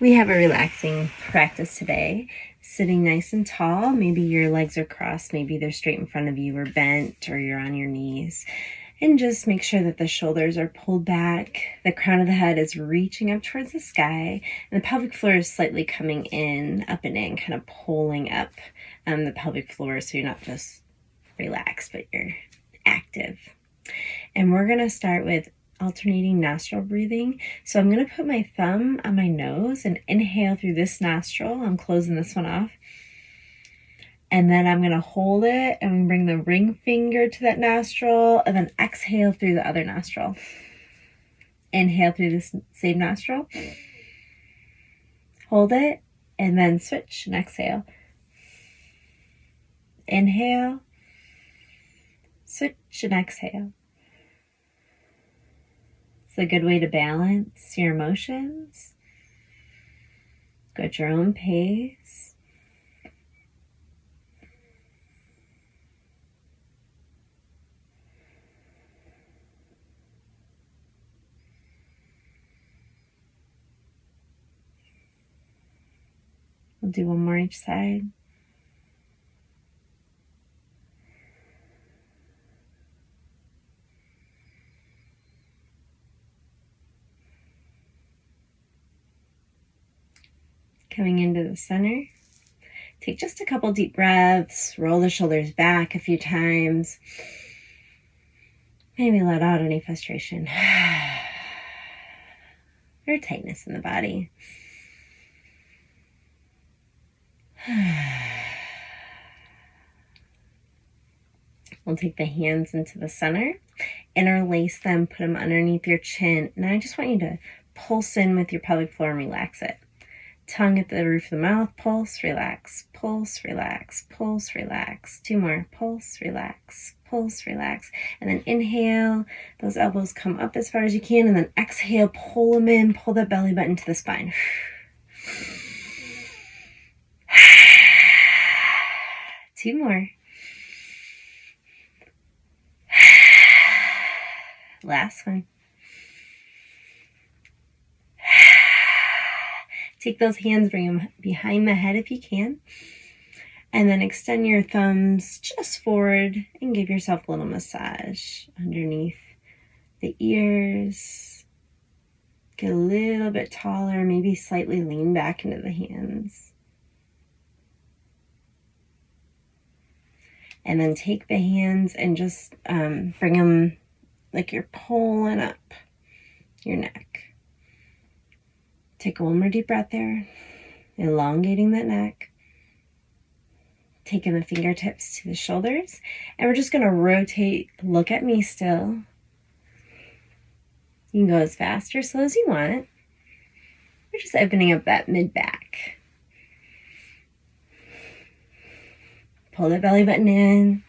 We have a relaxing practice today. Sitting nice and tall. Maybe your legs are crossed, maybe they're straight in front of you or bent, or you're on your knees. And just make sure that the shoulders are pulled back. The crown of the head is reaching up towards the sky, and the pelvic floor is slightly coming in, up and in, kind of pulling up the pelvic floor, so you're not just relaxed, but you're active. And we're going to start with alternating nostril breathing. So I'm going to put my thumb on my nose and inhale through this nostril. I'm closing this one off. And then I'm going to hold it and bring the ring finger to that nostril and then exhale through the other nostril. Inhale through this same nostril. Hold it and then switch and exhale. Inhale, switch and exhale. It's a good way to balance your emotions. Go at your own pace. We'll do one more each side. Coming into the center. Take just a couple deep breaths. Roll the shoulders back a few times. Maybe let out any frustration or tightness in the body. We'll take the hands into the center, interlace them, put them underneath your chin, and I just want you to pulse in with your pelvic floor and relax it. Tongue at the roof of the mouth, pulse, relax, pulse, relax, pulse, relax. Two more, pulse, relax, pulse, relax. And then inhale, those elbows come up as far as you can, and then exhale, pull them in, pull that belly button to the spine. Two more. Last one. Take those hands, bring them behind the head if you can. And then extend your thumbs just forward and give yourself a little massage underneath the ears. Get a little bit taller, maybe slightly lean back into the hands. And then take the hands and just bring them like you're pulling up your neck. Take one more deep breath there, elongating that neck. Taking the fingertips to the shoulders, and we're just going to rotate. Look at me still. You can go as fast or slow as you want. We're just opening up that mid-back. Pull the belly button in.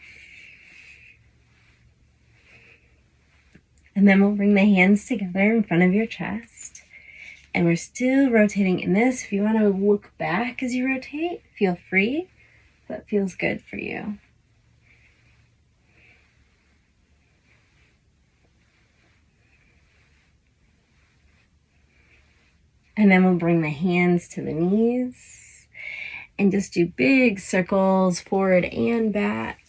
And then we'll bring the hands together in front of your chest. And we're still rotating in this. If you want to look back as you rotate, feel free. That feels good for you. And then we'll bring the hands to the knees and just do big circles forward and back.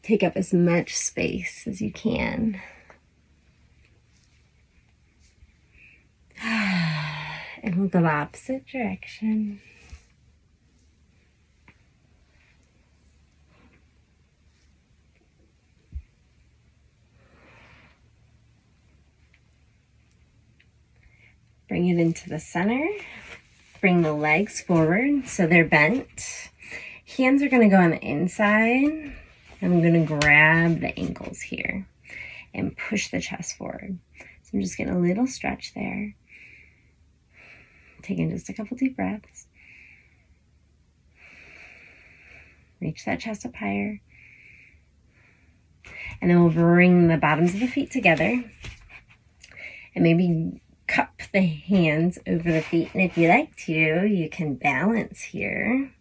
Take up as much space as you can. And we'll go the opposite direction. Bring it into the center. Bring the legs forward so they're bent. Hands are going to go on the inside. I'm going to grab the ankles here and push the chest forward. So I'm just getting a little stretch there. Taking just a couple deep breaths. Reach that chest up higher. And then we'll bring the bottoms of the feet together. And maybe cup the hands over the feet. And if you like to, you can balance here.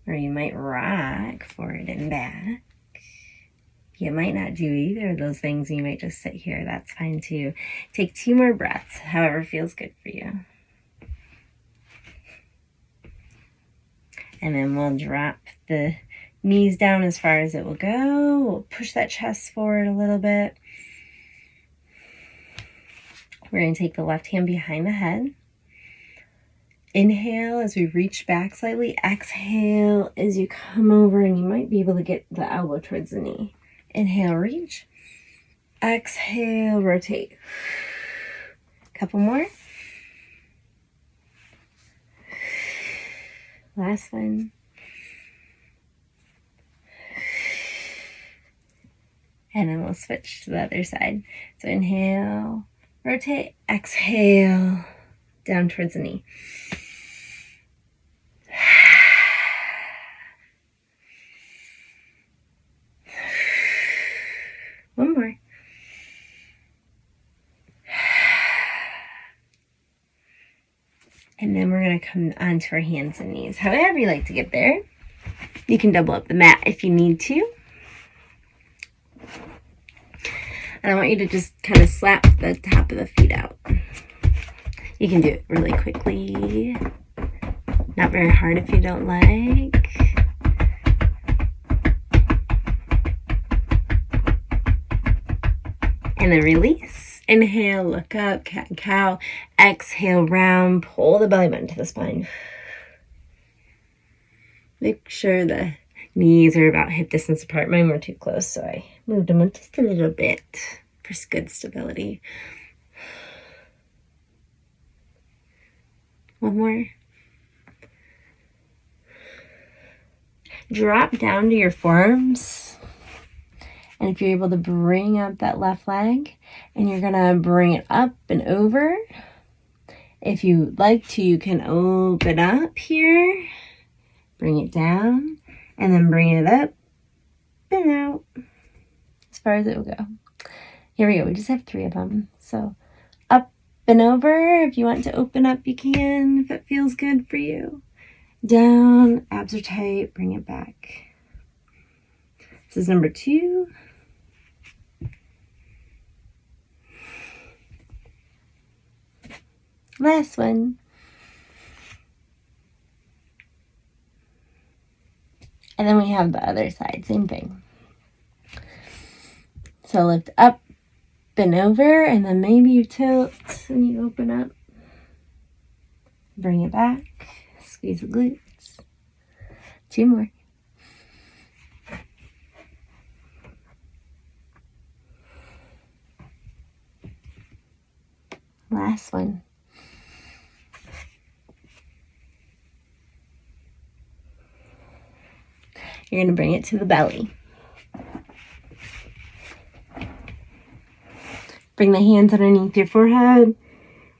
Or you might rock forward and back. If You might not do either of those things. You might just sit here. That's fine too. Take 2 more breaths, however feels good for you. And then we'll drop the knees down as far as it will go. We'll push that chest forward a little bit. We're going to take the left hand behind the head. Inhale as we reach back slightly. Exhale as you come over, and you might be able to get the elbow towards the knee. Inhale, reach. Exhale, rotate. Couple more. Last one. And then we'll switch to the other side. So inhale, rotate, exhale, down towards the knee. One more. And then we're going to come onto our hands and knees. However you like to get there. You can double up the mat if you need to. And I want you to just kind of slap the top of the feet out. You can do it really quickly. Not very hard if you don't like. And then release. Inhale, look up, cat and cow. Exhale, round. Pull the belly button to the spine. Make sure the knees are about hip distance apart. Mine were too close, so I moved them just a little bit for good stability. One more. Drop down to your forearms. And if you're able to bring up that left leg, and you're going to bring it up and over. If you'd like to, you can open up here. Bring it down. And then bring it up and out. As far as it will go. Here we go. We just have 3 of them. So up and over. If you want to open up, you can. If it feels good for you. Down. Abs are tight. Bring it back. This is number 2. Last one. And then we have the other side, same thing. So lift up and over, and then maybe you tilt and you open up. Bring it back, squeeze the glutes. 2 more. Last one. You're going to bring it to the belly. Bring the hands underneath your forehead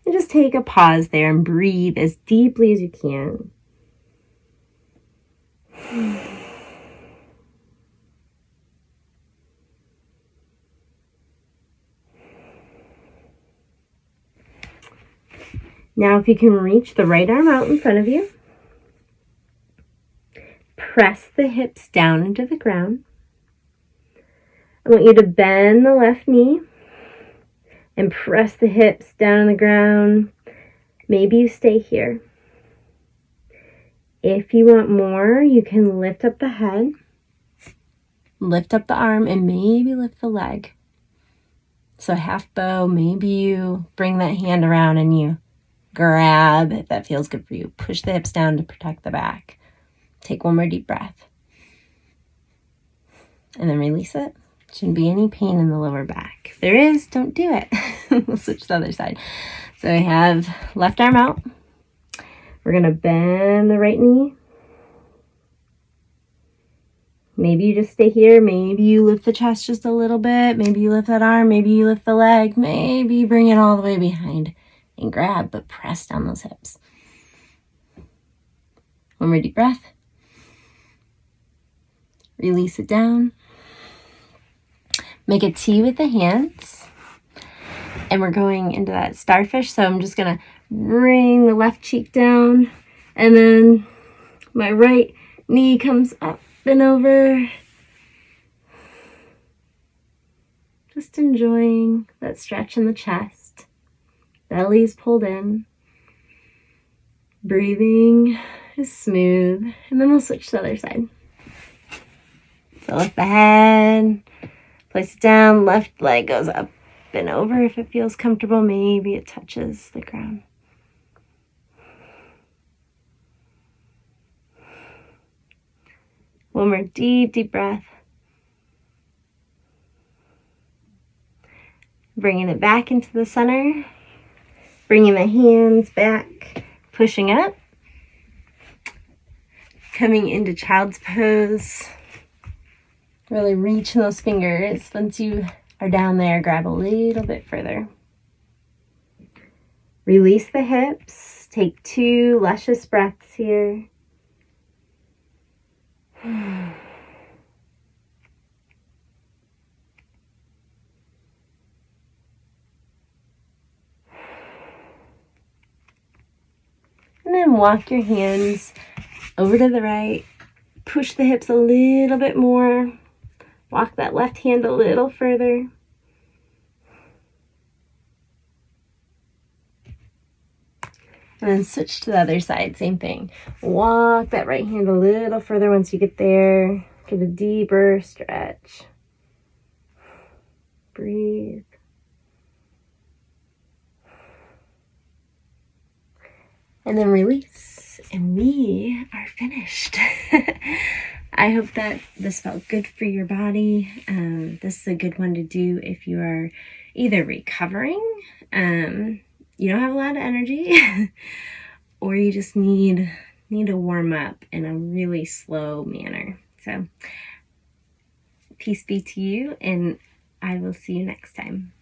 and just take a pause there and breathe as deeply as you can. Now, if you can reach the right arm out in front of you, press the hips down into the ground. I want you to bend the left knee and press the hips down on the ground. Maybe you stay here. If you want more, you can lift up the head, lift up the arm, and maybe lift the leg. So half bow, maybe you bring that hand around and you grab, if that feels good for you. Push the hips down to protect the back. Take 1 more deep breath. And then release it. Shouldn't be any pain in the lower back. If there is, don't do it. We'll switch to the other side. So we have left arm out. We're going to bend the right knee. Maybe you just stay here. Maybe you lift the chest just a little bit. Maybe you lift that arm. Maybe you lift the leg. Maybe you bring it all the way behind and grab, but press down those hips. 1 more deep breath. Release it down. Make a T with the hands. And we're going into that starfish. So I'm just going to bring the left cheek down. And then my right knee comes up and over. Just enjoying that stretch in the chest. Belly's pulled in. Breathing is smooth. And then we'll switch to the other side. So lift the head, place it down, left leg goes up and over if it feels comfortable. Maybe it touches the ground. One more deep, deep breath. Bringing it back into the center. Bringing the hands back, pushing up. Coming into child's pose. Really reach those fingers. Once you are down there, grab a little bit further. Release the hips. Take 2 luscious breaths here. And then walk your hands over to the right. Push the hips a little bit more. Walk that left hand a little further. And then switch to the other side, same thing. Walk that right hand a little further once you get there. Get a deeper stretch. Breathe. And then release. And we are finished. I hope that this felt good for your body. This is a good one to do if you are either recovering, you don't have a lot of energy, or you just need to warm up in a really slow manner. So, peace be to you, and I will see you next time.